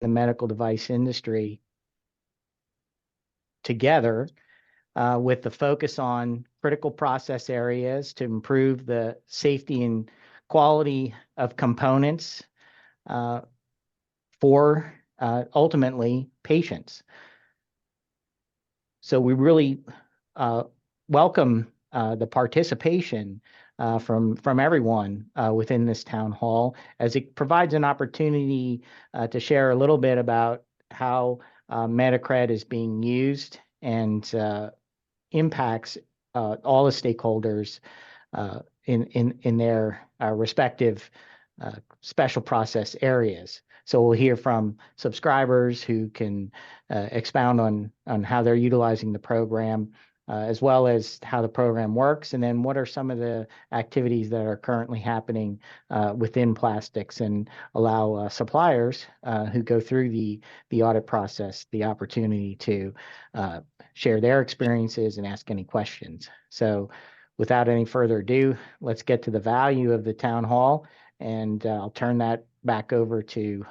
the medical device industry together with the focus on critical process areas to improve the safety and quality of components for ultimately patients. So we really welcome the participation from everyone within this town hall, as it provides an opportunity to share a little bit about how MedAccred is being used and impacts all the stakeholders in their respective special process areas. So we'll hear from subscribers who can expound on how they're utilizing the program, as well as how the program works, and then what are some of the activities that are currently happening within plastics, and allow suppliers who go through the audit process the opportunity to share their experiences and ask any questions. So without any further ado, let's get to the value of the town hall, and I'll turn that back over to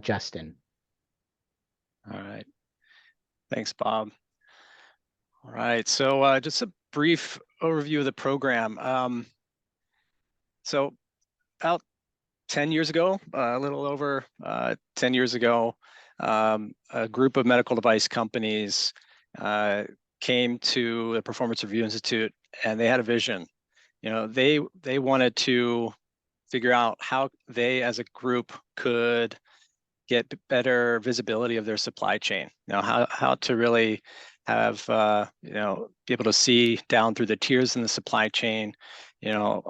Justin. All right. Thanks, Bob. All right, so just a brief overview of the program. So about 10 years ago, a little over 10 years ago, a group of medical device companies came to the Performance Review Institute, and they had a vision. You know, they wanted to figure out how they as a group could get better visibility of their supply chain. You know, how to really have you know, be able to see down through the tiers in the supply chain, you know,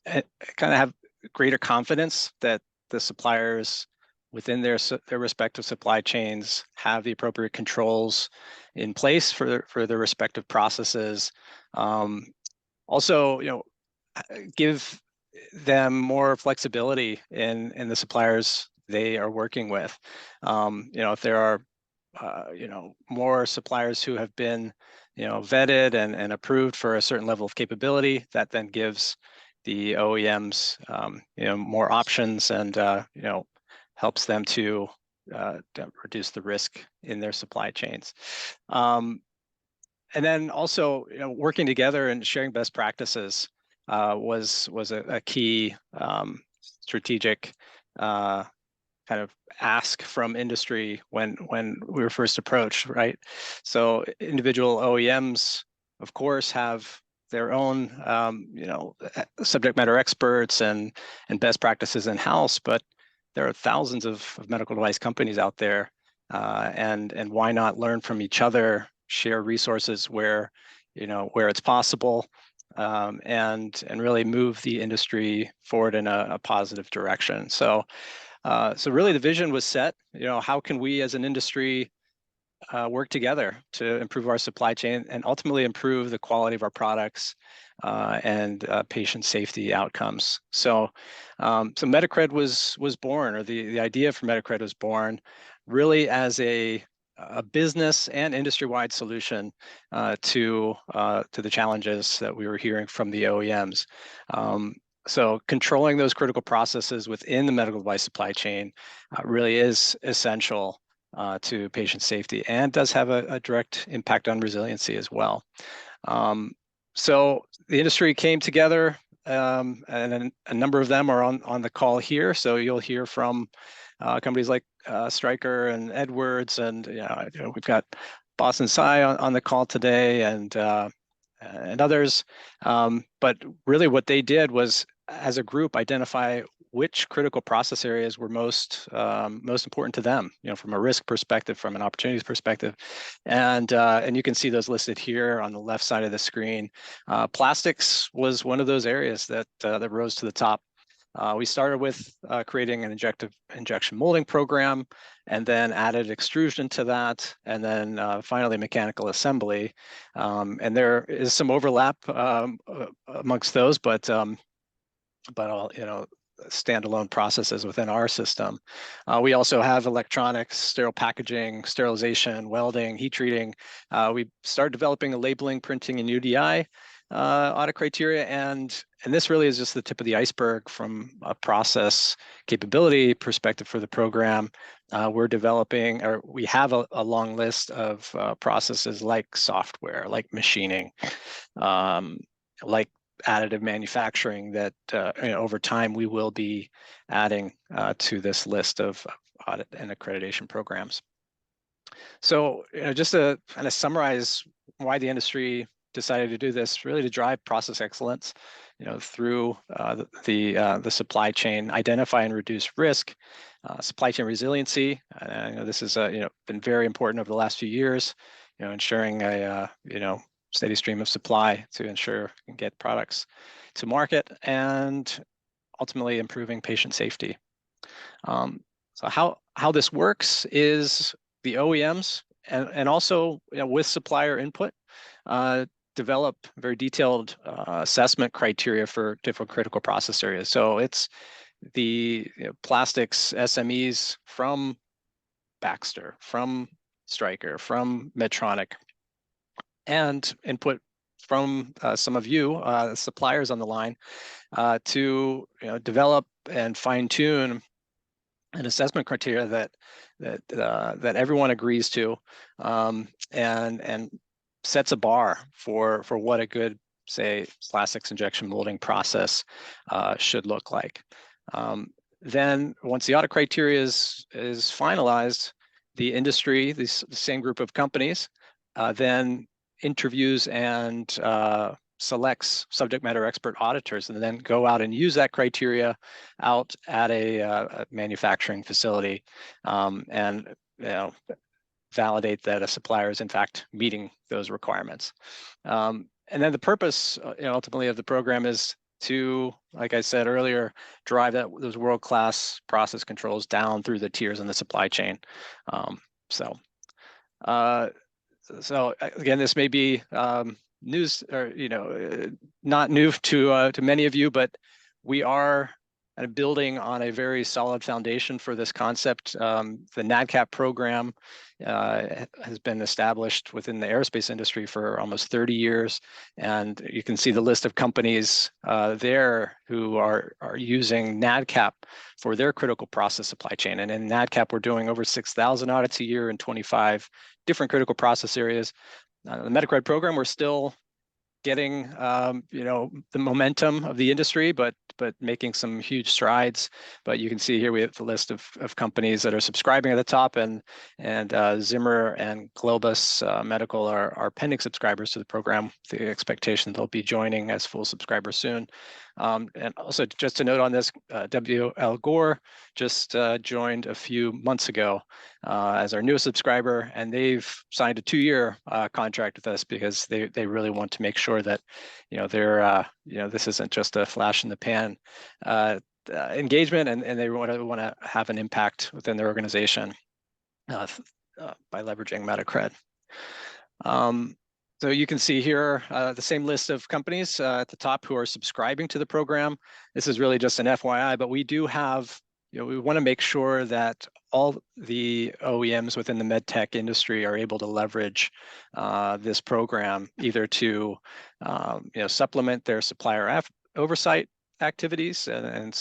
kind of have greater confidence that the suppliers within their respective supply chains have the appropriate controls in place for their respective processes. Also, you know, give them more flexibility in the suppliers they are working with. You know, if there are you know, more suppliers who have been, you know, vetted and approved for a certain level of capability, that then gives the OEMs you know, more options, and you know, helps them to reduce the risk in their supply chains. And then also, you know, working together and sharing best practices was a key strategic kind of ask from industry when we were first approached, right? So individual OEMs, of course, have their own you know, subject matter experts and best practices in-house, but there are thousands of medical device companies out there, and why not learn from each other, share resources where, you know, where it's possible, and really move the industry forward in a positive direction. So really the vision was set. You know, how can we as an industry work together to improve our supply chain and ultimately improve the quality of our products and patient safety outcomes. So MedAccred was born, or the idea for MedAccred was born really as a business and industry-wide solution to the challenges that we were hearing from the OEMs. So controlling those critical processes within the medical device supply chain really is essential to patient safety, and does have a direct impact on resiliency as well. So the industry came together, and a number of them are on the call here. So you'll hear from companies like Stryker and Edwards, and you know, we've got Boston Sci on the call today, and others. But really what they did was, as a group, identify which critical process areas were most important to them, you know, from a risk perspective, from an opportunities perspective, and you can see those listed here on the left side of the screen. Plastics was one of those areas that rose to the top. We started with creating an injection molding program, and then added extrusion to that, and then finally mechanical assembly. And there is some overlap amongst those, but all, you know, standalone processes within our system. We also have electronics, sterile packaging, sterilization, welding, heat treating. We started developing a labeling, printing, and UDI audit criteria, and this really is just the tip of the iceberg from a process capability perspective for the program. we're developing, or we have a long list of processes like software, like machining, like additive manufacturing that over time we will be adding to this list of audit and accreditation programs. So, just to kind of summarize why the industry decided to do this, really to drive process excellence, through the supply chain, identify and reduce risk, supply chain resiliency. And I know this has been very important over the last few years. Ensuring a steady stream of supply to ensure we can get products to market, and ultimately improving patient safety. So how this works is the OEMs and also with supplier input, develop very detailed assessment criteria for different critical process areas. So it's the plastics SMEs from Baxter, from Stryker, from Medtronic, and input from some of you suppliers on the line to develop and fine tune an assessment criteria that everyone agrees to, and sets a bar for what a good, say, plastics injection molding process should look like. Then once the audit criteria is finalized, the industry, the same group of companies, then interviews and selects subject matter expert auditors, and then go out and use that criteria out at a manufacturing facility, and validate that a supplier is in fact meeting those requirements. And then the purpose, ultimately, of the program is to, like I said earlier, drive those world-class process controls down through the tiers in the supply chain. So again, this may be news, or not new to many of you, but we are kind of building on a very solid foundation for this concept. The NADCAP program has been established within the aerospace industry for almost 30 years, and you can see the list of companies there who are using NADCAP for their critical process supply chain. And in NADCAP, we're doing over 6,000 audits a year in 25 different critical process areas. The MedAccred program, we're still getting the momentum of the industry, but making some huge strides. But you can see here we have the list of companies that are subscribing at the top, and Zimmer and Globus Medical are pending subscribers to the program. The expectation they'll be joining as full subscribers soon. And also, just to note on this, WL Gore just joined a few months ago as our newest subscriber, and they've signed a 2-year contract with us because they really want to make sure that they're this isn't just a flash in the pan engagement, and they want to have an impact within their organization by leveraging MedAccred. So you can see here the same list of companies at the top who are subscribing to the program. This is really just an FYI, but we do have, we want to make sure that all the OEMs within the med tech industry are able to leverage this program, either to supplement their supplier oversight activities and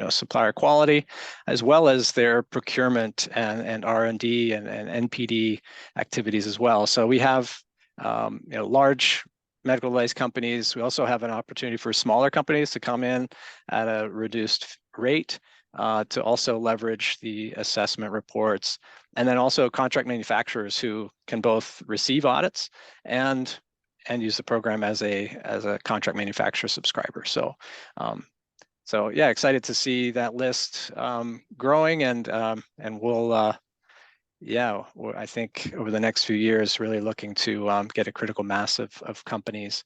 supplier quality, as well as their procurement and R&D and NPD activities as well. So we have large medical device companies. We also have an opportunity for smaller companies to come in at a reduced rate to also leverage the assessment reports, and then also contract manufacturers who can both receive audits and use the program as a contract manufacturer subscriber. So yeah, excited to see that list growing, and we'll I think over the next few years, really looking to get a critical mass of companies,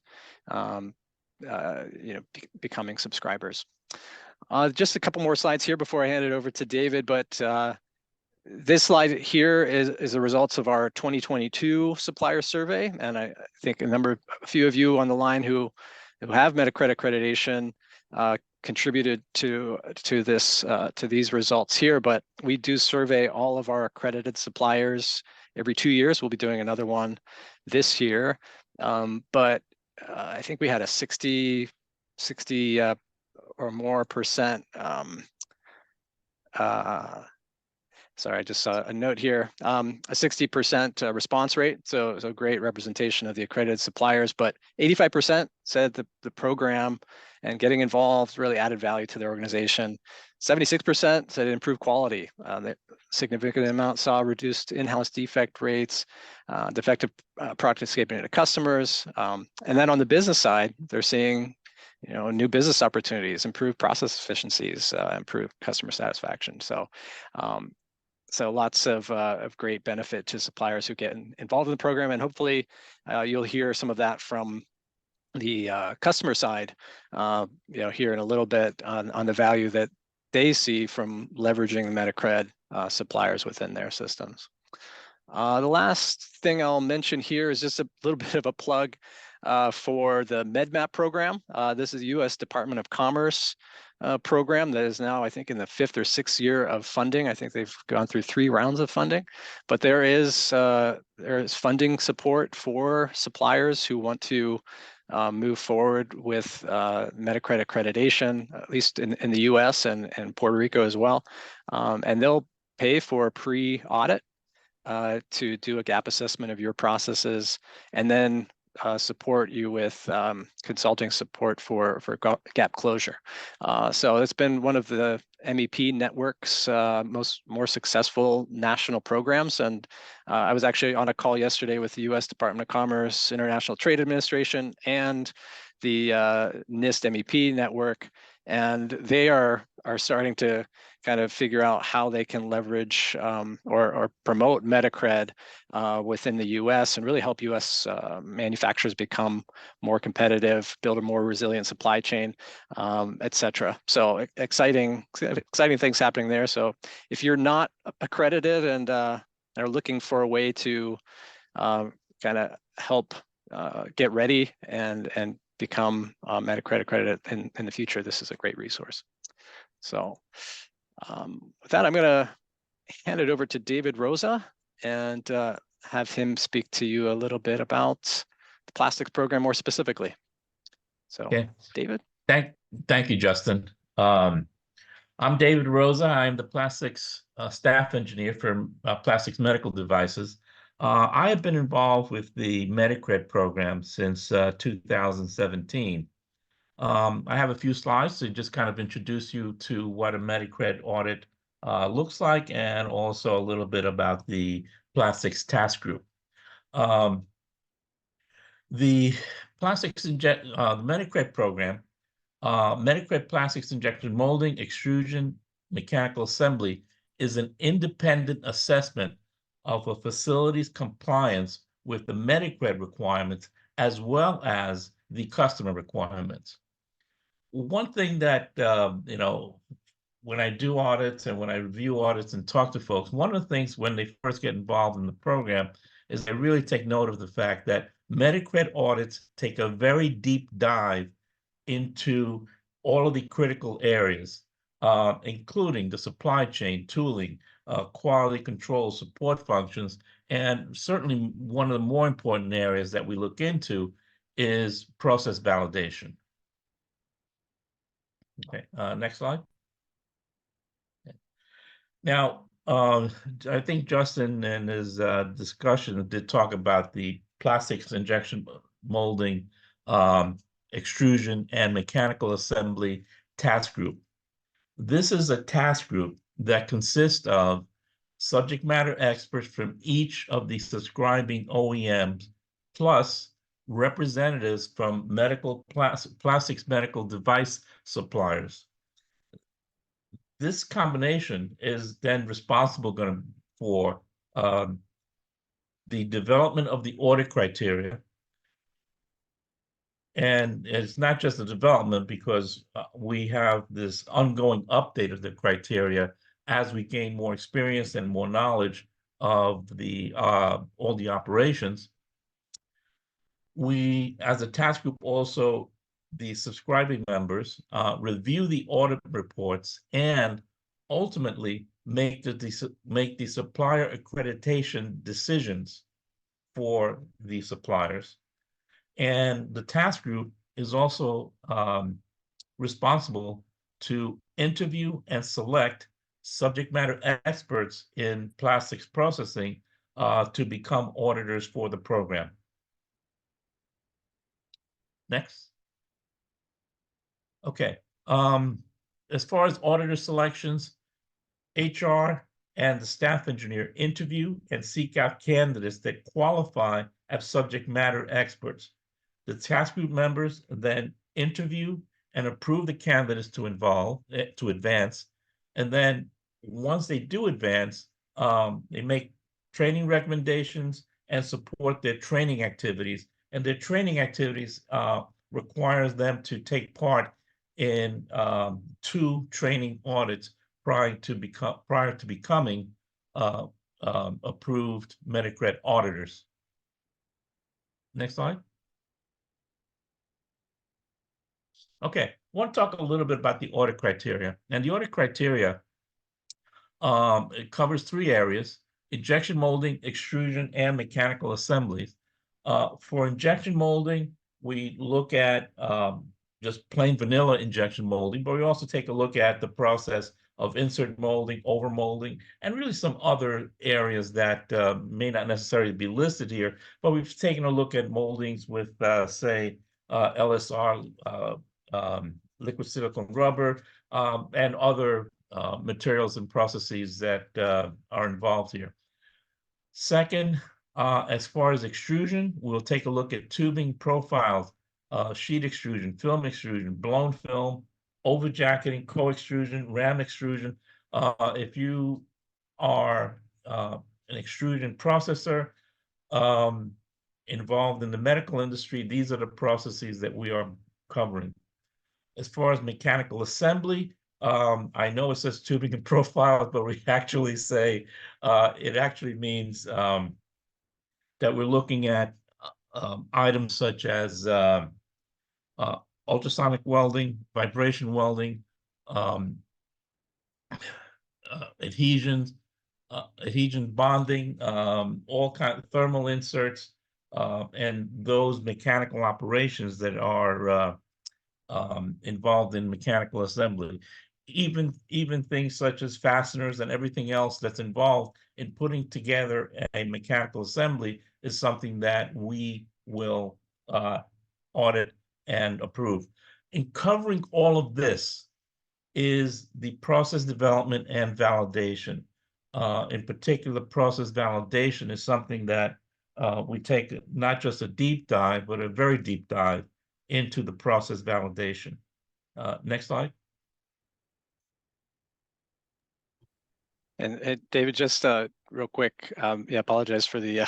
becoming subscribers. Just a couple more slides here before I hand it over to David, but this slide here is the results of our 2022 supplier survey, and I think a few of you on the line who have MedAccred accreditation contributed to these results here. But we do survey all of our accredited suppliers every 2 years. We'll be doing another one this year, but I think we had a 60 or more percent Sorry, I just saw a note here. A 60% response rate, so great representation of the accredited suppliers, but 85% said the program and getting involved really added value to their organization. 76% said it improved quality. The significant amount saw reduced in-house defect rates, defective product escaping to customers. And then on the business side, they're seeing new business opportunities, improved process efficiencies, improved customer satisfaction. So lots of great benefit to suppliers who get involved in the program, and hopefully you'll hear some of that from the customer side, here in a little bit on the value that they see from leveraging the MedAccred suppliers within their systems. The last thing I'll mention here is just a little bit of a plug for the MedMap program. This is the U.S. Department of Commerce program that is now, I think, in the 5th or 6th year of funding. I think they've gone through 3 rounds of funding, but there is funding support for suppliers who want to move forward with MedAccred accreditation, at least in the U.S. and Puerto Rico as well. And they'll pay for a pre-audit to do a gap assessment of your processes, and then support you with consulting support for gap closure. So it's been one of the MEP network's more successful national programs. And I was actually on a call yesterday with the U.S. Department of Commerce, International Trade Administration, and the NIST MEP network, and they are starting to kind of figure out how they can leverage or promote MedAccred within the U.S. and really help U.S. manufacturers become more competitive, build a more resilient supply chain, et cetera. So exciting things happening there. So if you're not accredited and are looking for a way to kind of help get ready and become MedAccred accredited in the future, this is a great resource. So with that, I'm going to hand it over to David Rosa and have him speak to you a little bit about the plastics program more specifically. So, okay. David. Thank you, Justin. I'm David Rosa. I'm the plastics staff engineer for Plastics Medical Devices. I have been involved with the MedAccred program since 2017. I have a few slides to just kind of introduce you to what a MedAccred audit looks like, and also a little bit about the plastics task group. The MedAccred program, MedAccred plastics injection molding, extrusion, mechanical assembly is an independent assessment of a facility's compliance with the MedAccred requirements as well as the customer requirements. One thing that, when I do audits and when I review audits and talk to folks, one of the things when they first get involved in the program is they really take note of the fact that MedAccred audits take a very deep dive into all of the critical areas, including the supply chain, tooling, quality control, support functions, and certainly one of the more important areas that we look into is process validation. Okay, next slide. Okay. Now, I think Justin in his discussion did talk about the plastics injection molding, extrusion, and mechanical assembly task group. This is a task group that consists of subject matter experts from each of the subscribing OEMs, plus representatives from plastics medical device suppliers. This combination is then responsible for the development of the audit criteria. And it's not just the development, because we have this ongoing update of the criteria as we gain more experience and more knowledge of all the operations. We, as a task group, also the subscribing members review the audit reports and ultimately make the supplier accreditation decisions for the suppliers. And the task group is also responsible to interview and select subject matter experts in plastics processing to become auditors for the program. Next. Okay. As far as auditor selections, HR and the staff engineer interview and seek out candidates that qualify as subject matter experts. The task group members then interview and approve the candidates to advance. And then once they do advance, they make training recommendations and support their training activities. And their training activities requires them to take part in 2 training audits prior to becoming approved MedAccred auditors. Next slide. Okay, I want to talk a little bit about the audit criteria. And the audit criteria, it covers 3 areas: injection molding, extrusion, and mechanical assemblies. For injection molding, we look at just plain vanilla injection molding, but we also take a look at the process of insert molding, over molding, and really some other areas that may not necessarily be listed here, but we've taken a look at moldings with, say, LSR, liquid silicone rubber, and other materials and processes that are involved here. Second, as far as extrusion, we'll take a look at tubing profiles, sheet extrusion, film extrusion, blown film, over jacketing, co-extrusion, ram extrusion. If you are an extrusion processor involved in the medical industry, these are the processes that we are covering. As far as mechanical assembly, I know it says tubing and profiles, but we actually say it actually means that we're looking at items such as ultrasonic welding, vibration welding, adhesions, adhesion bonding, all kinds of thermal inserts, and those mechanical operations that are involved in mechanical assembly. Even things such as fasteners and everything else that's involved in putting together a mechanical assembly is something that we will audit and approve. In covering all of this is the process development and validation. In particular, process validation is something that we take not just a deep dive, but a very deep dive into the process validation. Next slide. And David, just real quick, yeah, apologize for the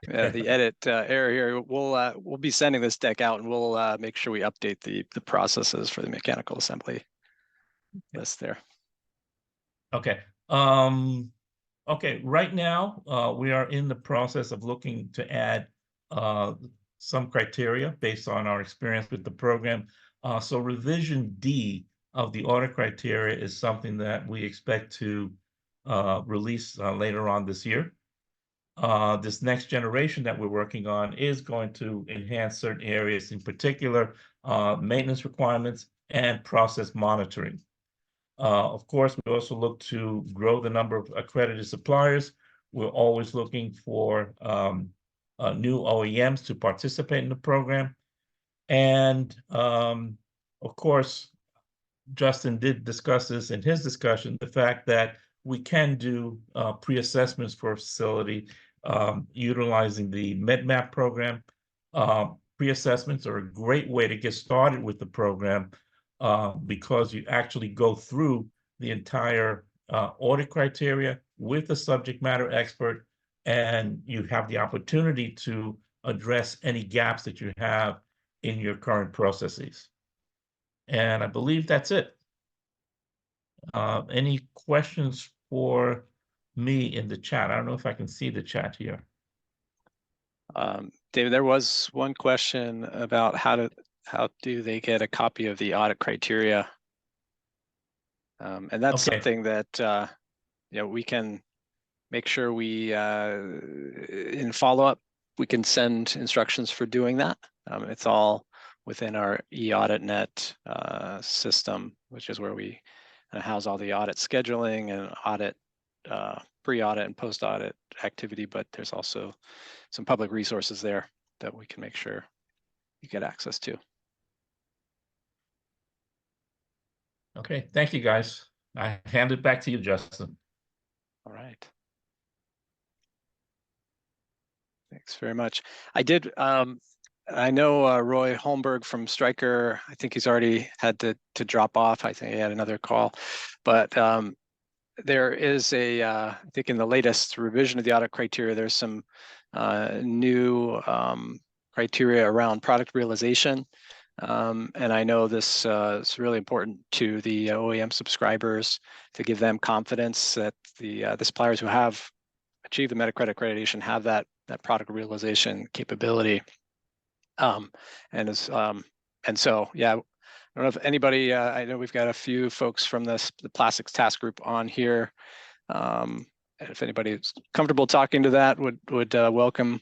the edit error here. We'll be sending this deck out, and we'll make sure we update the processes for the mechanical assembly list there. Okay. Okay. Right now, we are in the process of looking to add some criteria based on our experience with the program. So revision D of the audit criteria is something that we expect to release later on this year. This next generation that we're working on is going to enhance certain areas, in particular, maintenance requirements and process monitoring. Of course, we also look to grow the number of accredited suppliers. We're always looking for new OEMs to participate in the program. And of course, Justin did discuss this in his discussion, the fact that we can do pre-assessments for a facility utilizing the MedMap program. Pre-assessments are a great way to get started with the program because you actually go through the entire audit criteria with a subject matter expert, and you have the opportunity to address any gaps that you have in your current processes. And I believe that's it. Any questions for me in the chat? I don't know if I can see the chat here. David, there was one question about how do they get a copy of the audit criteria? And that's something that we can make sure we in follow-up we can send instructions for doing that. It's all within our eAuditNet system, which is where we and house all the audit scheduling and audit, pre-audit and post-audit activity, but there's also some public resources there that we can make sure you get access to. Okay, thank you, guys. I hand it back to you, Justin. All right. Thanks very much. I did, I know Roy Holmberg from Stryker, I think he's already had to drop off. I think he had another call, but there is a, I think in the latest revision of the audit criteria, there's some new criteria around product realization. And I know this is really important to the OEM subscribers to give them confidence that the suppliers who have achieved the MedAccred accreditation have that product realization capability. And so, yeah, I don't know if anybody, I know we've got a few folks from the plastics task group on here. If anybody's comfortable talking to that, would welcome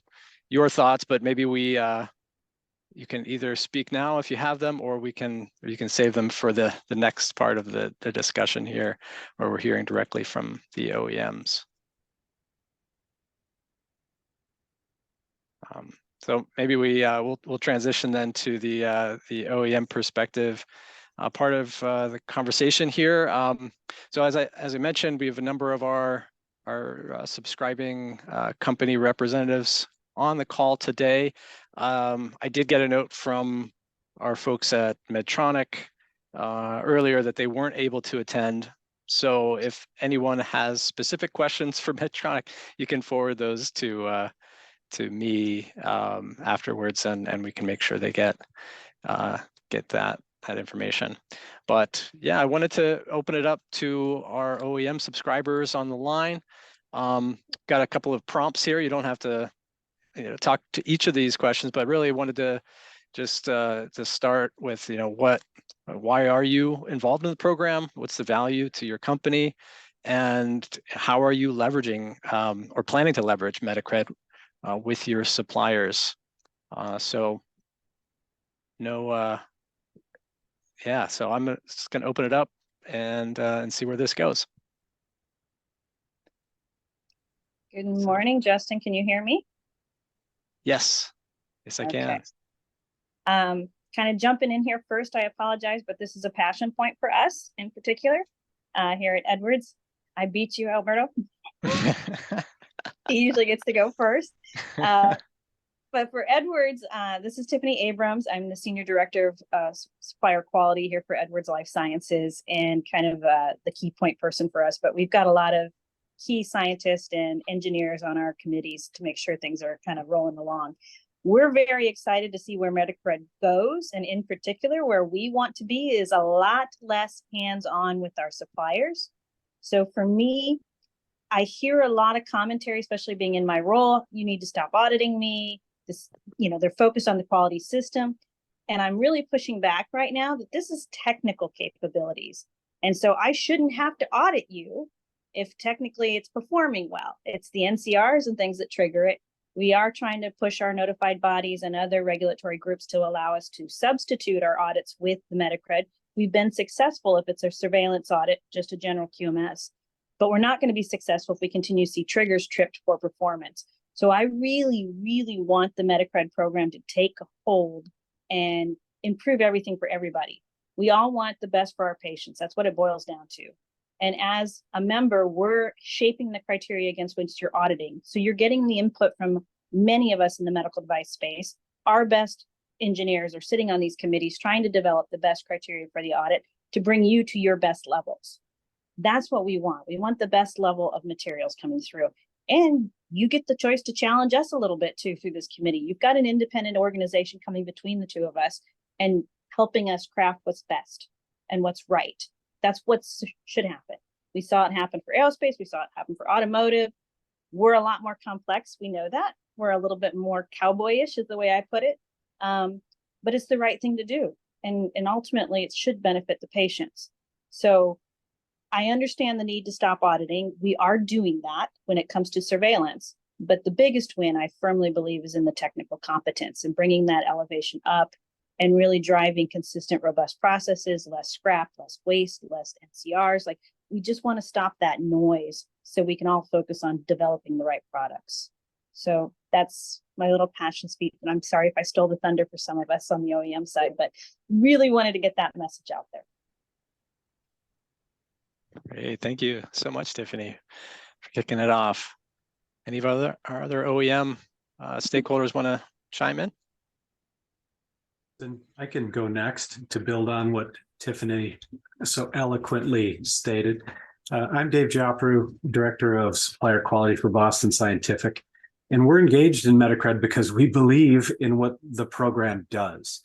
your thoughts, but maybe you can either speak now if you have them, or you can save them for the next part of the discussion here, where we're hearing directly from the OEMs. So maybe we'll transition then to the OEM perspective part of the conversation here. So as I mentioned, we have a number of our subscribing company representatives on the call today. I did get a note from our folks at Medtronic earlier that they weren't able to attend. So if anyone has specific questions for Medtronic, you can forward those to me afterwards, and we can make sure they get that information. But yeah, I wanted to open it up to our OEM subscribers on the line. Got a couple of prompts here. You don't have to talk to each of these questions, but really wanted to just to start with, why are you involved in the program? What's the value to your company? And how are you leveraging or planning to leverage MedAccred with your suppliers? So I'm just going to open it up and see where this goes. Good morning, Justin. Can you hear me? Yes, I can. Kind of jumping in here first, I apologize, but this is a passion point for us in particular here at Edwards. I beat you, Alberto. He usually gets to go first. But for Edwards, this is Tiffany Abrams. I'm the Senior Director of Supplier Quality here for Edwards Life Sciences, and kind of the key point person for us. But we've got a lot of key scientists and engineers on our committees to make sure things are kind of rolling along. We're very excited to see where MedAccred goes, and in particular, where we want to be is a lot less hands-on with our suppliers. So for me, I hear a lot of commentary, especially being in my role. You need to stop auditing me. This, they're focused on the quality system. And I'm really pushing back right now that this is technical capabilities. And so I shouldn't have to audit you if technically it's performing well. It's the NCRs and things that trigger it. We are trying to push our notified bodies and other regulatory groups to allow us to substitute our audits with the MedAccred. We've been successful if it's a surveillance audit, just a general QMS. But we're not going to be successful if we continue to see triggers tripped for performance. So I really, really want the MedAccred program to take hold and improve everything for everybody. We all want the best for our patients. That's what it boils down to. And as a member, we're shaping the criteria against which you're auditing. So you're getting the input from many of us in the medical device space. Our best engineers are sitting on these committees trying to develop the best criteria for the audit to bring you to your best levels. That's what we want. We want the best level of materials coming through. And you get the choice to challenge us a little bit too through this committee. You've got an independent organization coming between the two of us and helping us craft what's best and what's right. That's what should happen. We saw it happen for aerospace. We saw it happen for automotive. We're a lot more complex. We know that. We're a little bit more cowboyish is the way I put it. But it's the right thing to do. And ultimately, it should benefit the patients. So I understand the need to stop auditing. We are doing that when it comes to surveillance. But the biggest win, I firmly believe, is in the technical competence and bringing that elevation up and really driving consistent, robust processes, less scrap, less waste, less NCRs. Like, we just want to stop that noise so we can all focus on developing the right products. So that's my little passion speech. And I'm sorry if I stole the thunder for some of us on the OEM side, but really wanted to get that message out there. Great, thank you so much, Tiffany, for kicking it off. Any of our other OEM stakeholders want to chime in? And I can go next to build on what Tiffany so eloquently stated. I'm Dave Jopru, Director of Supplier Quality for Boston Scientific, and we're engaged in MedAccred because we believe in what the program does.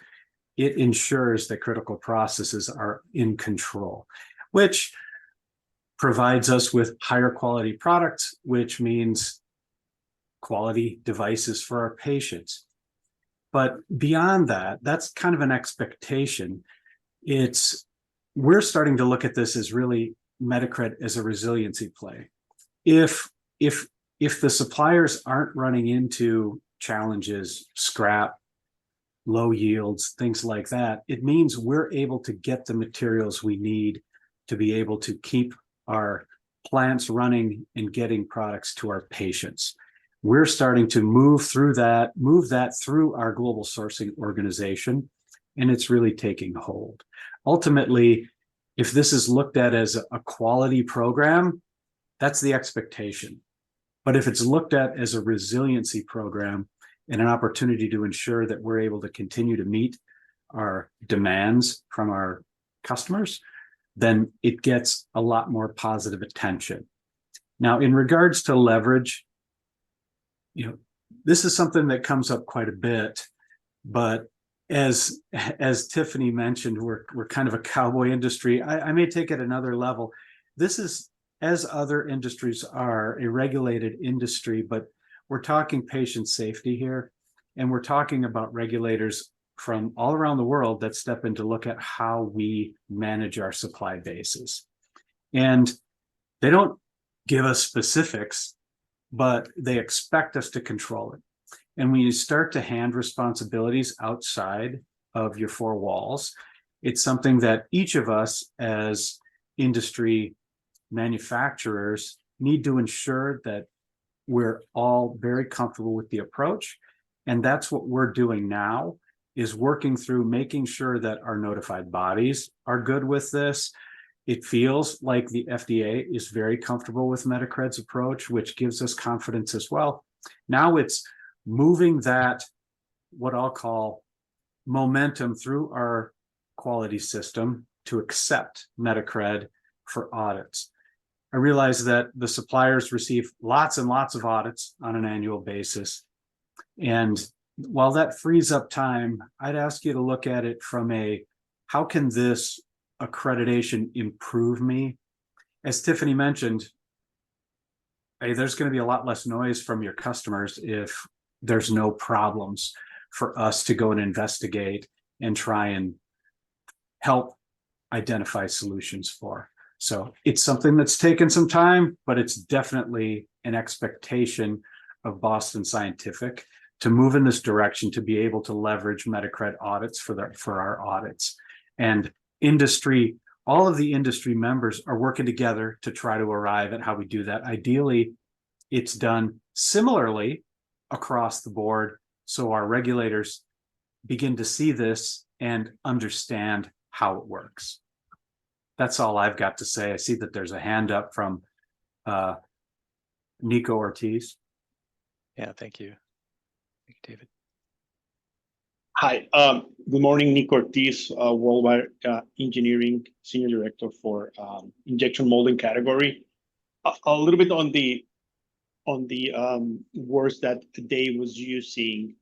It ensures that critical processes are in control, which provides us with higher quality products, which means quality devices for our patients. But beyond that, that's kind of an expectation. We're starting to look at this as really MedAccred as a resiliency play. If the suppliers aren't running into challenges, scrap, low yields, things like that, it means we're able to get the materials we need to be able to keep our plants running and getting products to our patients. We're starting to move that through our global sourcing organization, and it's really taking hold. Ultimately, if this is looked at as a quality program, that's the expectation. But if it's looked at as a resiliency program and an opportunity to ensure that we're able to continue to meet our demands from our customers, then it gets a lot more positive attention. Now, in regards to leverage, this is something that comes up quite a bit, but as Tiffany mentioned, we're kind of a cowboy industry. I may take it another level. This is, as other industries are, a regulated industry, but we're talking patient safety here, and we're talking about regulators from all around the world that step in to look at how we manage our supply bases. And they don't give us specifics, but they expect us to control it. And when you start to hand responsibilities outside of your four walls, it's something that each of us as industry manufacturers need to ensure that we're all very comfortable with the approach. And that's what we're doing now, is working through making sure that our notified bodies are good with this. It feels like the FDA is very comfortable with MedAccred's approach, which gives us confidence as well. Now it's moving that, what I'll call momentum, through our quality system to accept MedAccred for audits. I realize that the suppliers receive lots and lots of audits on an annual basis. And while that frees up time, I'd ask you to look at it from how can this accreditation improve me? As Tiffany mentioned, there's going to be a lot less noise from your customers if there's no problems for us to go and investigate and try and help identify solutions for. So it's something that's taken some time, but it's definitely an expectation of Boston Scientific to move in this direction, to be able to leverage MedAccred audits for our audits. And industry, all of the industry members are working together to try to arrive at how we do that. Ideally, it's done similarly across the board, so our regulators begin to see this and understand how it works. That's all I've got to say. I see that there's a hand up from Nico Ortiz. Yeah, thank you. Thank you, David. Hi, good morning, Nico Ortiz, Worldwide Engineering Senior Director for Injection Molding category. A little bit on the words that Dave was using.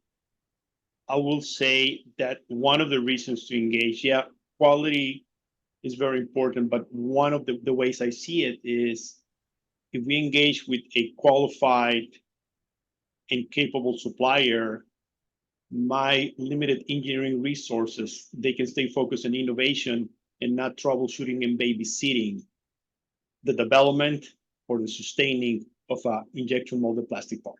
I will say that one of the reasons to engage, quality is very important, but one of the ways I see it is if we engage with a qualified and capable supplier, my limited engineering resources, they can stay focused on innovation and not troubleshooting and babysitting the development or the sustaining of an injection molded plastic part.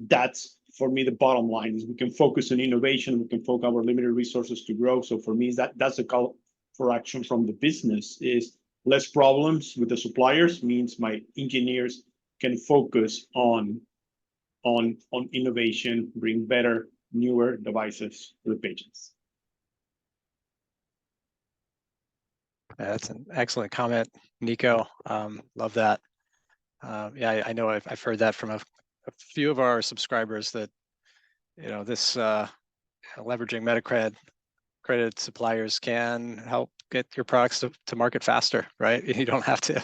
that's for me the bottom line is we can focus on innovation, we can focus our limited resources to grow. So for me, that's a call for action from the business is less problems with the suppliers means my engineers can focus on innovation, bring better, newer devices to the patients. That's an excellent comment, Nico. Love that. Yeah, I know I've heard that from a few of our subscribers that, you know, this leveraging MedAccred accredited suppliers can help get your products to market faster, right? You don't have to,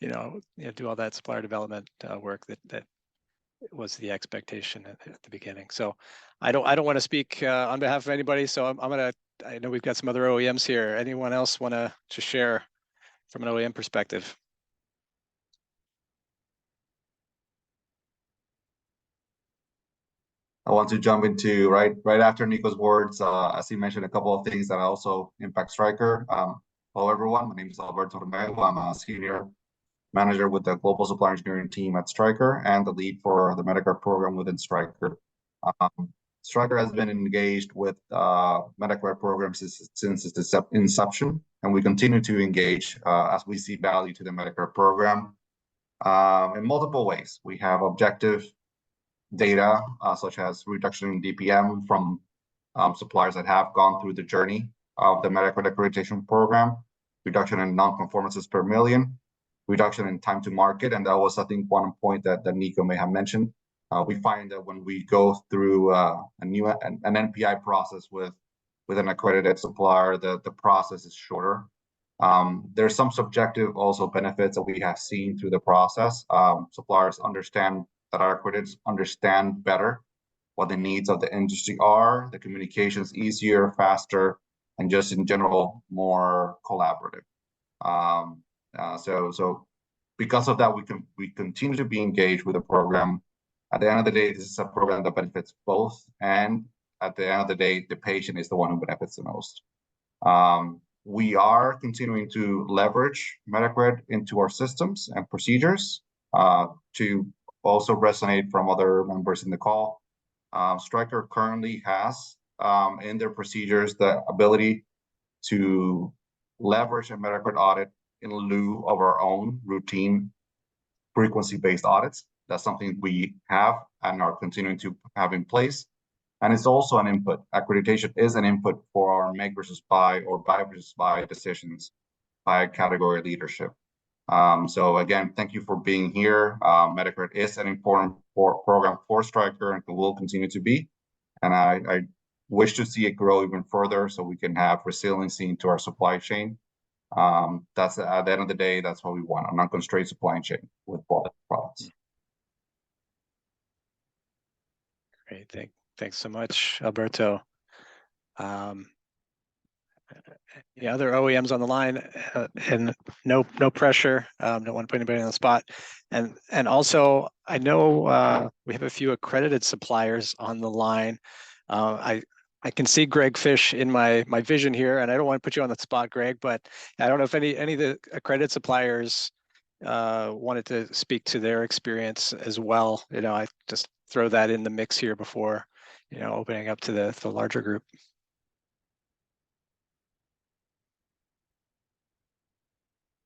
do all that supplier development work that was the expectation at the beginning. So I don't want to speak on behalf of anybody. So I know we've got some other OEMs here. Anyone else want to share from an OEM perspective? I want to jump into right after Nico's words. As he mentioned, a couple of things that also impact Stryker. Hello, everyone. My name is Alberto Romero. I'm a senior manager with the global supply engineering team at Stryker and the lead for the MedAccred program within Stryker. Stryker has been engaged with MedAccred programs since its inception, and we continue to engage as we see value to the MedAccred program in multiple ways. We have objective data, such as reduction in DPM from suppliers that have gone through the journey of the MedAccred accreditation program, reduction in non-conformances per million, reduction in time to market, and that was, I think, one point that Nico may have mentioned. We find that when we go through an NPI process with an accredited supplier, the process is shorter. There's some subjective also benefits that we have seen through the process. Suppliers understand that our accrediteds understand better what the needs of the industry are, the communication's easier, faster, and just in general, more collaborative. So because of that, we continue to be engaged with the program. At the end of the day, this is a program that benefits both, and at the end of the day, the patient is the one who benefits the most. We are continuing to leverage MedAccred into our systems and procedures to also resonate from other members in the call. Stryker currently has in their procedures the ability to leverage a MedAccred audit in lieu of our own routine frequency-based audits. That's something we have and are continuing to have in place. And it's also an input. Accreditation is an input for our make versus buy or buy versus buy decisions by category leadership. So again, thank you for being here. MedAccred is an important program for Stryker and will continue to be. And I wish to see it grow even further so we can have resiliency into our supply chain. That's at the end of the day, that's what we want, a non-constrained supply chain with quality products. Great, thanks so much, Alberto. The other OEMs on the line, and no pressure. Don't want to put anybody on the spot. And also, I know we have a few accredited suppliers on the line. I can see Greg Fish in my vision here, and I don't want to put you on the spot, Greg, but I don't know if any of the accredited suppliers wanted to speak to their experience as well. I just throw that in the mix here before, opening up to the larger group.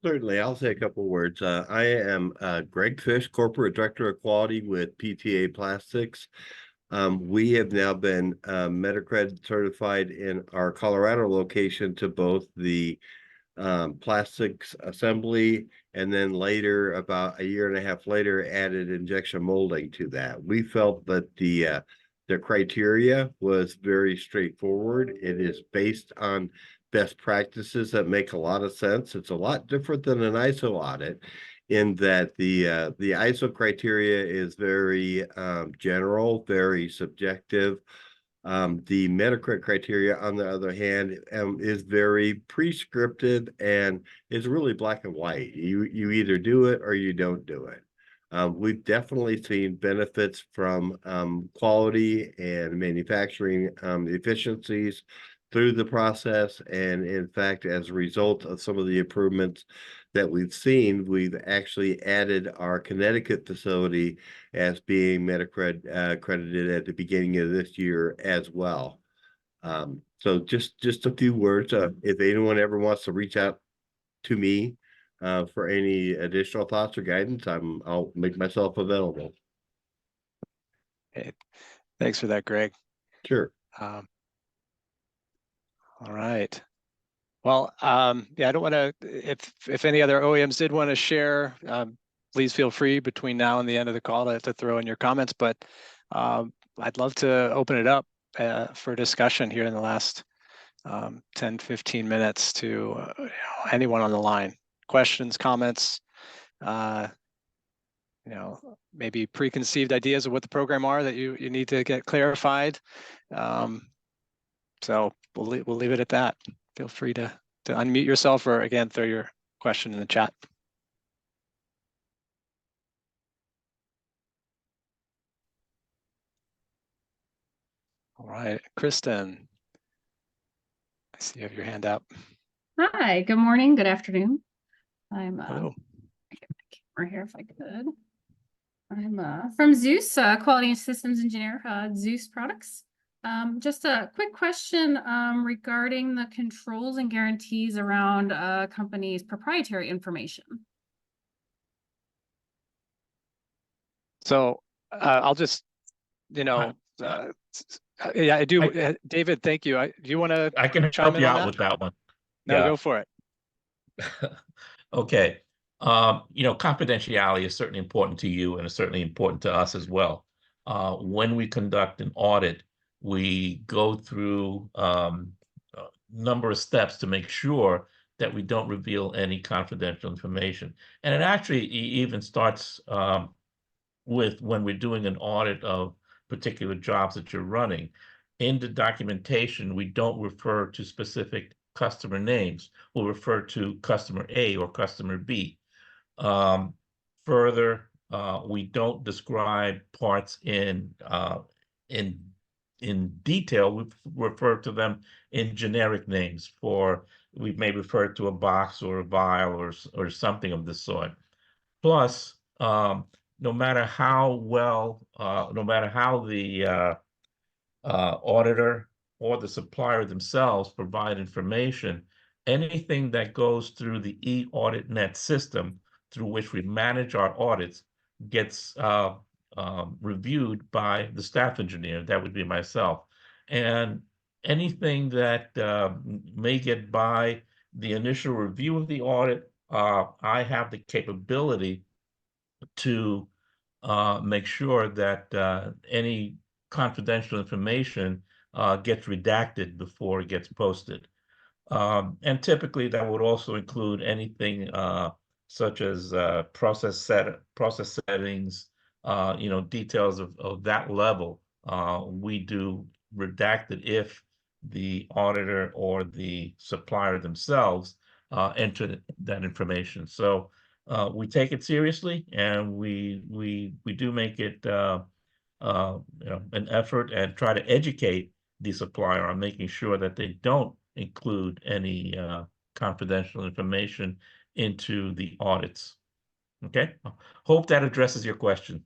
Certainly, I'll say a couple of words. I am Greg Fish, Corporate Director of Quality with PTA Plastics. We have now been MedAccred certified in our Colorado location to both the plastics assembly, and then later, about a year and a half later, added injection molding to that. We felt that the criteria was very straightforward. It is based on best practices that make a lot of sense. It's a lot different than an ISO audit in that the ISO criteria is very general, very subjective. The MedAccred criteria, on the other hand, is very prescriptive and is really black and white. You either do it or you don't do it. We've definitely seen benefits from quality and manufacturing efficiencies through the process, and in fact, as a result of some of the improvements that we've seen, we've actually added our Connecticut facility as being MedAccred accredited at the beginning of this year as well. So just a few words. If anyone ever wants to reach out to me for any additional thoughts or guidance, I'll make myself available. Hey, thanks for that, Greg. Sure. All right. Well, yeah, I don't want to, if any other OEMs did want to share, please feel free between now and the end of the call to throw in your comments, but I'd love to open it up for discussion here in the last 10, 15 minutes to anyone on the line. Questions, comments, maybe preconceived ideas of what the program are that you need to get clarified. So we'll leave it at that. Feel free to unmute yourself or again, throw your question in the chat. All right, Kristen, I see you have your hand up. Hi, good morning, good afternoon. I'm Hello. get my camera here if I could. I'm from Zeus, Quality and Systems Engineer, Zeus Products. Just a quick question regarding the controls and guarantees around a company's proprietary information. So I'll just, yeah, I do. David, thank you. Do you want to? I can help you out with that one. No, go for it. Okay. Confidentiality is certainly important to you and it's certainly important to us as well. When we conduct an audit, we go through a number of steps to make sure that we don't reveal any confidential information. And it actually even starts with when we're doing an audit of particular jobs that you're running. In the documentation, we don't refer to specific customer names. We'll refer to customer A or customer B. Further, we don't describe parts in detail. We refer to them in generic names. We may refer to a box or a vial or something of this sort. Plus, no matter how the auditor or the supplier themselves provide information, anything that goes through the eAuditNet system through which we manage our audits gets reviewed by the staff engineer. That would be myself. And anything that may get by the initial review of the audit, I have the capability to make sure that any confidential information gets redacted before it gets posted. And typically that would also include anything such as process settings, details of that level. We do redact it if the auditor or the supplier themselves enter that information. So we take it seriously, and we do make it an effort and try to educate the supplier on making sure that they don't include any confidential information into the audits. Okay, hope that addresses your question.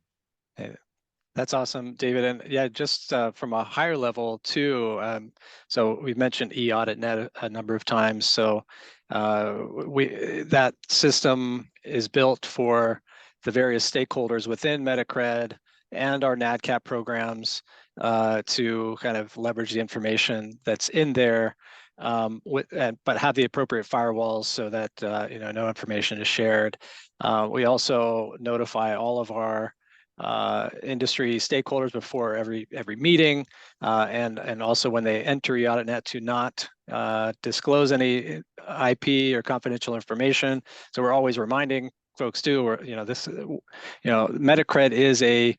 Hey, that's awesome, David. And yeah, just from a higher level too. So we've mentioned eAuditNet a number of times. So that system is built for the various stakeholders within MedAccred and our NADCAP programs to kind of leverage the information that's in there, but have the appropriate firewalls so that no information is shared. We also notify all of our industry stakeholders before every meeting, and also when they enter eAuditNet to not disclose any IP or confidential information. So we're always reminding folks too, or MedAccred is a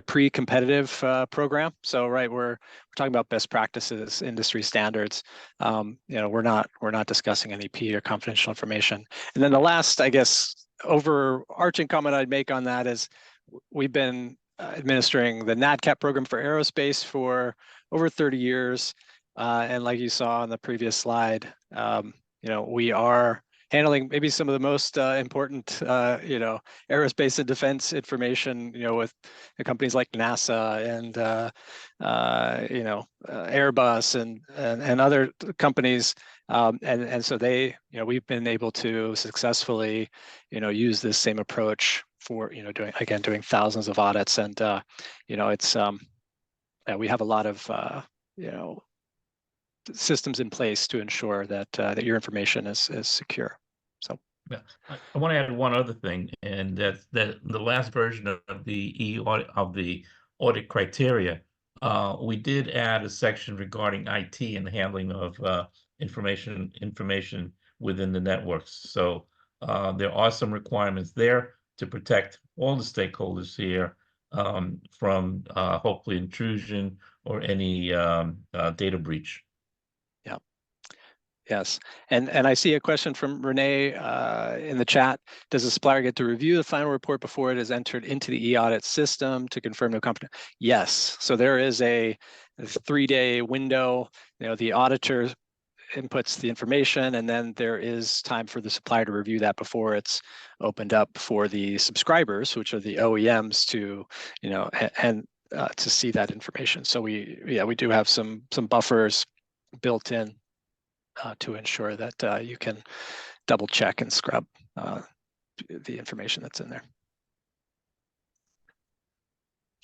pre-competitive program. So we're talking about best practices, industry standards. We're not discussing any IP or confidential information. And then the last, I guess, overarching comment I'd make on that is we've been administering the NADCAP program for aerospace for over 30 years. And like you saw on the previous slide, we are handling maybe some of the most important, aerospace and defense information, with the companies like NASA and, Airbus and other companies. And so we've been able to successfully, use this same approach for, doing thousands of audits. And, we have a lot of, systems in place to ensure that that your information is secure. So yeah, I want to add one other thing, and that's that the last version of the audit criteria, we did add a section regarding IT and the handling of information within the networks. So there are some requirements there to protect all the stakeholders here from hopefully intrusion or any data breach. Yes, and I see a question from Renee in the chat. Does the supplier get to review the final report before it is entered into the e-audit system to confirm no company? Yes, so there is a 3-day window. The auditor inputs the information, and then there is time for the supplier to review that before it's opened up for the subscribers, which are the OEMs, to to see that information. So we do have some buffers built in to ensure that you can double check and scrub the information that's in there.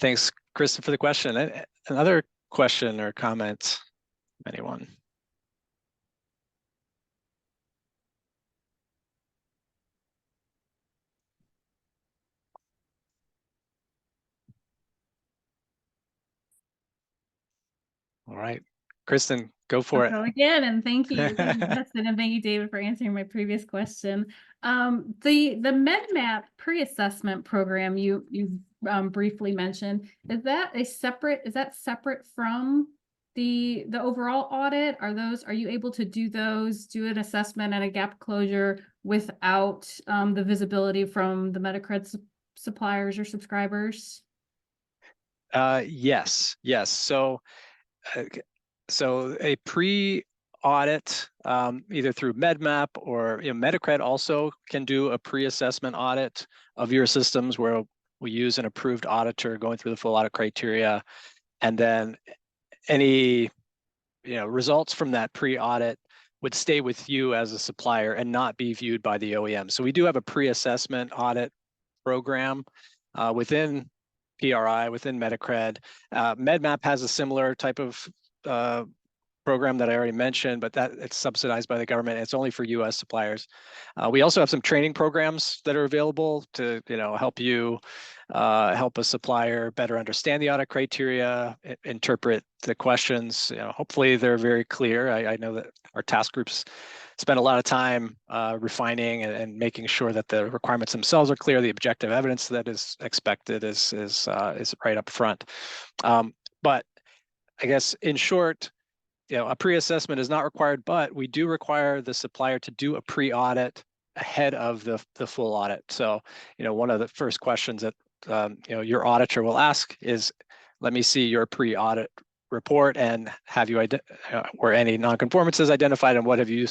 Thanks, Kristen, for the question. Another question or comment, anyone? All right, Kristen, go for it. Again, and thank you, Justin, and thank you, David, for answering my previous question. The MedMap pre-assessment program you briefly mentioned, is that separate from the overall audit? Are you able to do an assessment and a gap closure without the visibility from the MedAccred suppliers or subscribers? Yes. So a pre-audit, either through MedMap or MedAccred also can do a pre-assessment audit of your systems, where we use an approved auditor going through the full audit criteria, and then any results from that pre-audit would stay with you as a supplier and not be viewed by the OEM. So we do have a pre-assessment audit program within PRI, within MedAccred. MedMap has a similar type of program that I already mentioned, but that it's subsidized by the government. It's only for U.S. suppliers. We also have some training programs that are available to help you help a supplier better understand the audit criteria, interpret the questions. Hopefully they're very clear. I know that our task groups spend a lot of time refining and making sure that the requirements themselves are clear. The objective evidence that is expected is right up front. But I guess in short, a pre-assessment is not required, but we do require the supplier to do a pre-audit ahead of the full audit. So, one of the first questions that your auditor will ask is, let me see your pre-audit report, and have you or any nonconformances identified, and what have you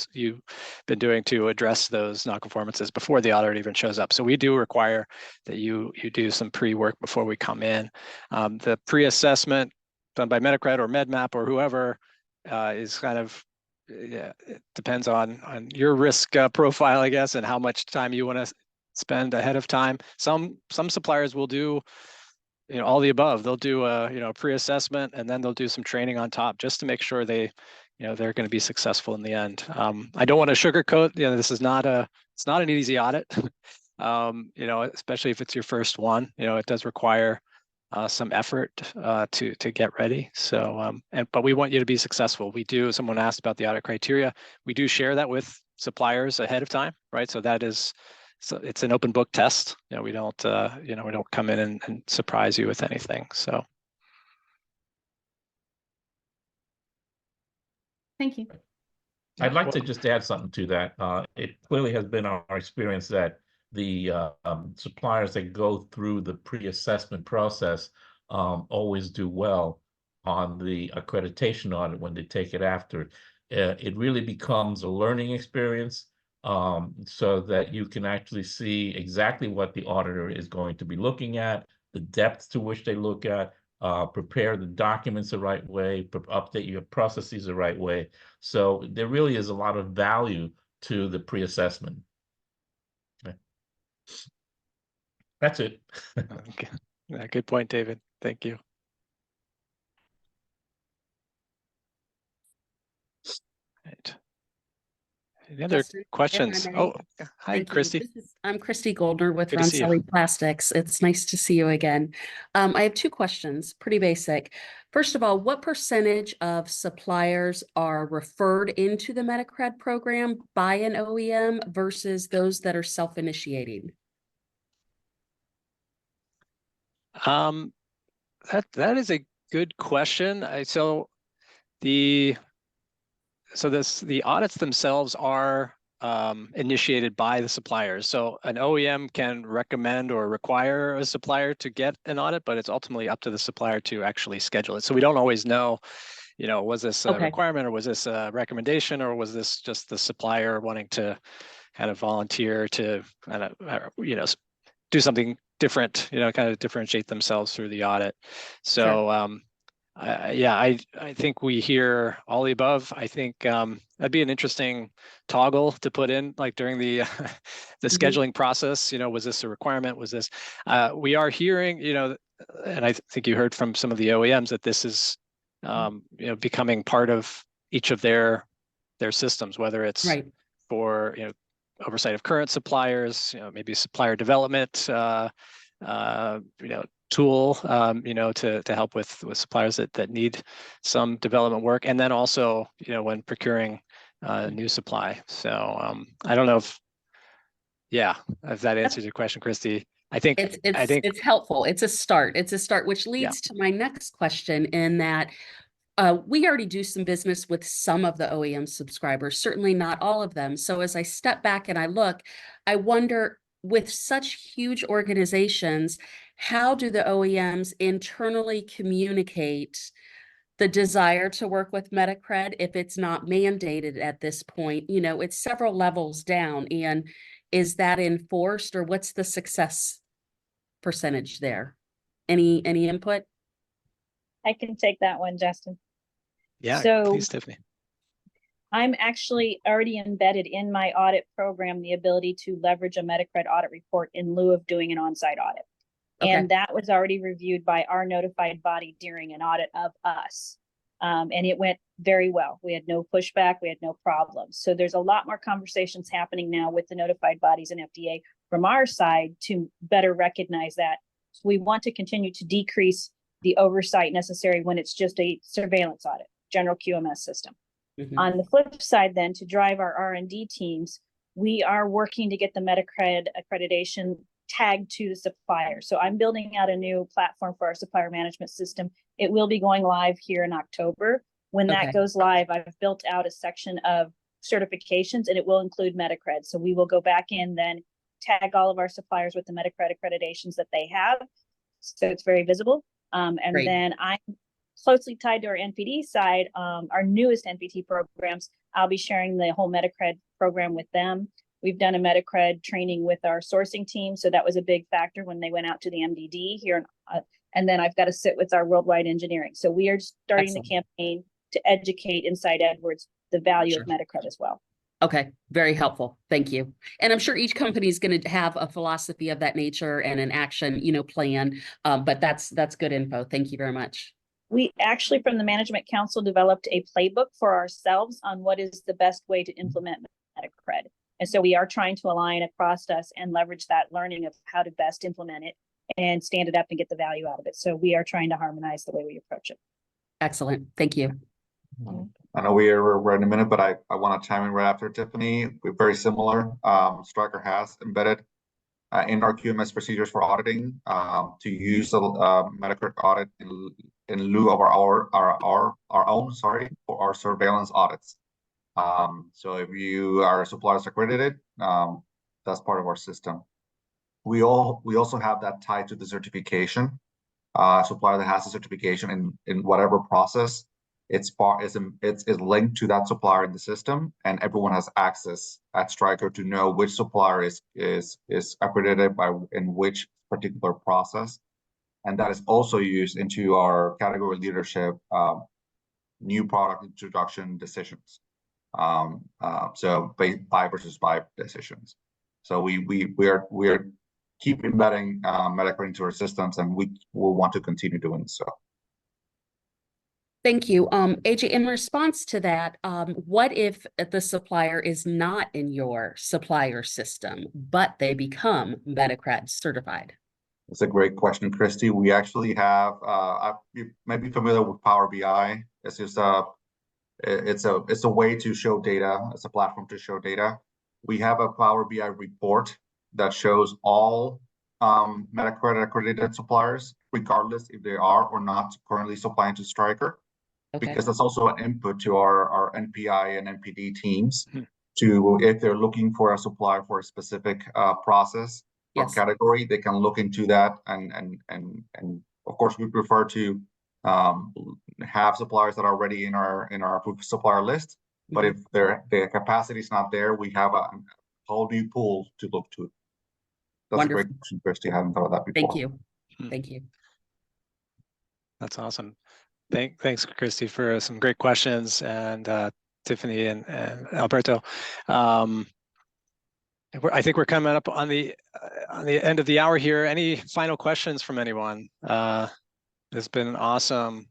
been doing to address those nonconformances before the audit even shows up. So we do require that you do some pre-work before we come in. The pre-assessment done by MedAccred or MedMap or whoever is kind of, it depends on your risk profile, I guess, and how much time you want to spend ahead of time. Some suppliers will do all the above. They'll do a pre-assessment, and then they'll do some training on top just to make sure they're going to be successful in the end. I don't want to sugarcoat. This is it's not an easy audit. Especially if it's your first one. It does require some effort to get ready. So, but we want you to be successful. Someone asked about the audit criteria. We do share that with suppliers ahead of time, right? So it's an open book test. We don't come in and surprise you with anything. So. Thank you. I'd like to just add something to that. It clearly has been our experience that the suppliers that go through the pre-assessment process always do well on the accreditation audit when they take it after. It really becomes a learning experience. so that you can actually see exactly what the auditor is going to be looking at, the depth to which they look at, prepare the documents the right way, update your processes the right way. So there really is a lot of value to the pre-assessment. Okay. That's it. Okay. Yeah, good point, David. Thank you. Right. Any other Justin, if I questions? may. Oh, hi, Thank you. Christy. I'm Christy Goldner with Good to see you. Roncelli Plastics. It's nice to see you again. I have two questions, pretty basic. First of all, what percentage of suppliers are referred into the MedAccred program by an OEM versus those that are self-initiating? That is a good question. The audits themselves are initiated by the suppliers. So an OEM can recommend or require a supplier to get an audit, but it's ultimately up to the supplier to actually schedule it. So we don't always know, was this a Okay. requirement, or was this a recommendation, or was this just the supplier wanting to kind of volunteer to kind of, do something different, kind of differentiate themselves through the audit. So, yeah, I think we hear all the above. I think that'd be an interesting toggle to put in, like during the the scheduling process. Was this a requirement? Was this? We are hearing, and I think you heard from some of the OEMs that this is, becoming part of each of their systems, whether it's Right. for oversight of current suppliers, maybe supplier development, tool, to help with suppliers that need some development work, and then also, when procuring new supply. So I don't know if that answers your question, Christy. I think It's helpful. It's a start. It's a start, which leads to my next question in that we already do some business with some of the OEM subscribers, certainly not all of them. So as I step back and I look, I wonder, with such huge organizations, how do the OEMs internally communicate the desire to work with MedAccred if it's not mandated at this point? It's several levels down. And is that enforced, or what's the success percentage there? Any input? I can take that one, Justin. Yeah, So please, Tiffany. I'm actually already embedded in my audit program the ability to leverage a MedAccred audit report in lieu of doing an on-site audit. Okay. And that was already reviewed by our notified body during an audit of us. And it went very well. We had no pushback. We had no problems. So there's a lot more conversations happening now with the notified bodies and FDA from our side to better recognize that. So we want to continue to decrease the oversight necessary when it's just a surveillance audit, general QMS system. On the flip side, then, to drive our R&D teams, we are working to get the MedAccred accreditation tagged to the supplier. So I'm building out a new platform for our supplier management system. It will be going live here in October. When that goes live, I've built out a section of certifications, and it will include MedAccred. So we will go back in, then tag all of our suppliers with the MedAccred accreditations that they have, so it's very visible. And Great. then I'm closely tied to our NPD side, our newest NPT programs. I'll be sharing the whole MedAccred program with them. We've done a MedAccred training with our sourcing team, so that was a big factor when they went out to the MDD here. And then I've got to sit with our worldwide engineering. So we are starting the campaign to educate inside Edwards the value of MedAccred as well. Okay, very helpful. Thank you. And I'm sure each company is going to have a philosophy of that nature and an action, plan. But that's good info. Thank you very much. We actually, from the Management Council, developed a playbook for ourselves on what is the best way to implement MedAccred. And so we are trying to align across us and leverage that learning of how to best implement it and stand it up and get the value out of it. So we are trying to harmonize the way we approach it. Excellent. Thank you. I know we're in a minute, but I want to chime in right after Tiffany. We're very similar. Stryker has embedded in our QMS procedures for auditing to use the MedAccred audit in lieu of our own for our surveillance audits. So if you are suppliers accredited, that's part of our system. We also have that tied to the certification. Supplier that has a certification in whatever process it's linked to that supplier in the system, and everyone has access at Stryker to know which supplier is accredited by in which particular process, and that is also used into our category leadership new product introduction decisions. So buy versus buy decisions. So we're keep embedding MedAccred into our systems, and we will want to continue doing so. Thank you. AJ, in response to that, what if the supplier is not in your supplier system, but they become MedAccred certified? That's a great question, Christy. We actually have, you may be familiar with Power BI. It's just it's a way to show data. It's a platform to show data. We have a Power BI report that shows all MedAccred accredited suppliers, regardless if they are or not currently supplying to Stryker. Okay. Because that's also an input to our NPI and NPD teams to, if they're looking for a supplier for a specific process or Yes. category, they can look into that. And of course, we prefer to have suppliers that are already in our approved supplier list. But if their capacity is not there, we have a whole new pool to look to. That's Wonderful. a great question, Christy. I hadn't thought of that before. Thank you. Thank you. That's awesome. Thanks, Christy, for some great questions, and Tiffany and Alberto. I think we're coming up on the end of the hour here. Any final questions from anyone? It's been awesome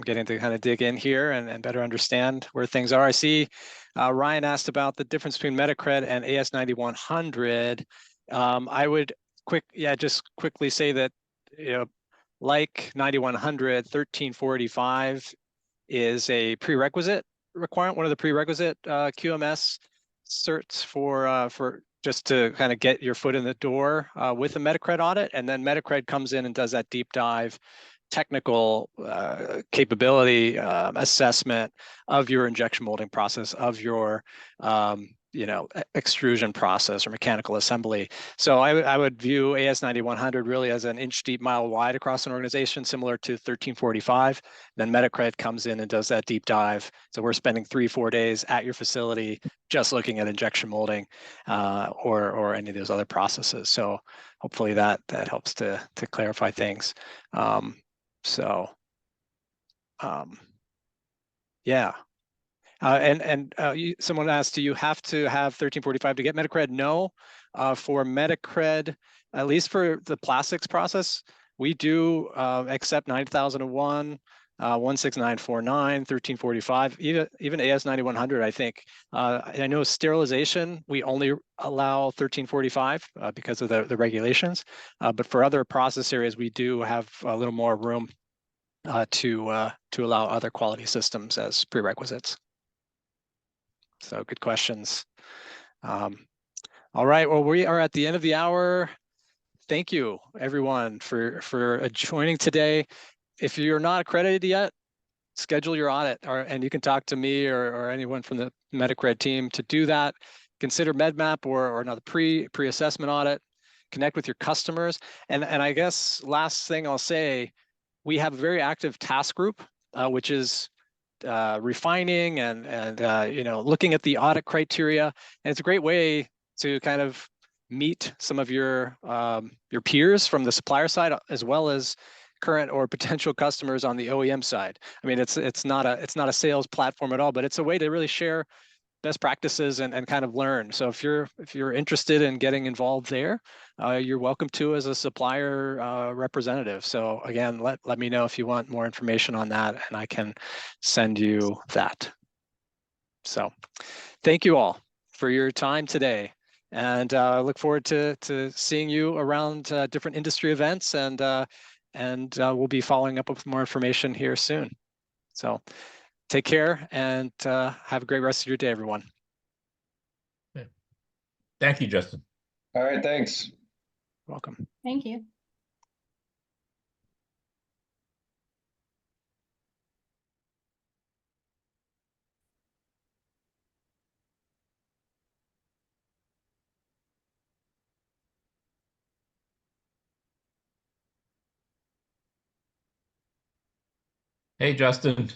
getting to kind of dig in here and better understand where things are. I see Ryan asked about the difference between MedAccred and AS 9100. I would just quickly say that, like 9100, 13485 is a prerequisite requirement, one of the prerequisite QMS certs for just to kind of get your foot in the door with a MedAccred audit. And then MedAccred comes in and does that deep dive technical capability assessment of your injection molding process, of your extrusion process or mechanical assembly. So I would view AS 9100 really as an inch deep, mile wide across an organization, similar to 1345. Then MedAccred comes in and does that deep dive. So we're spending 3-4 days at your facility just looking at injection molding or any of those other processes. So hopefully that helps to clarify things. Yeah. Someone asked, do you have to have 1345 to get MedAccred? No. For MedAccred, at least for the plastics process, we do accept 9001, 16949, 1345, even AS 9100, I think. I know sterilization, we only allow 1345 because of the regulations. But for other process areas, we do have a little more room to allow other quality systems as prerequisites. So good questions. All right, well, we are at the end of the hour. Thank you, everyone, for joining today. If you're not accredited yet, schedule your audit, and you can talk to me or anyone from the MedAccred team to do that. Consider MedMap or another pre-assessment audit. Connect with your customers. And I guess last thing I'll say, we have a very active task group, which is refining and looking at the audit criteria, and it's a great way to kind of meet some of your peers from the supplier side, as well as current or potential customers on the OEM side. I mean, it's not a sales platform at all, but it's a way to really share best practices and kind of learn. So if you're interested in getting involved there, you're welcome to as a supplier representative. So again, let me know if you want more information on that, and I can send you that. So thank you all for your time today, and I look forward to seeing you around different industry events, and we'll be following up with more information here soon. So take care, and have a great rest of your day, everyone. Thank you, Justin. All right, thanks. Welcome. Thank you. Hey, Justin.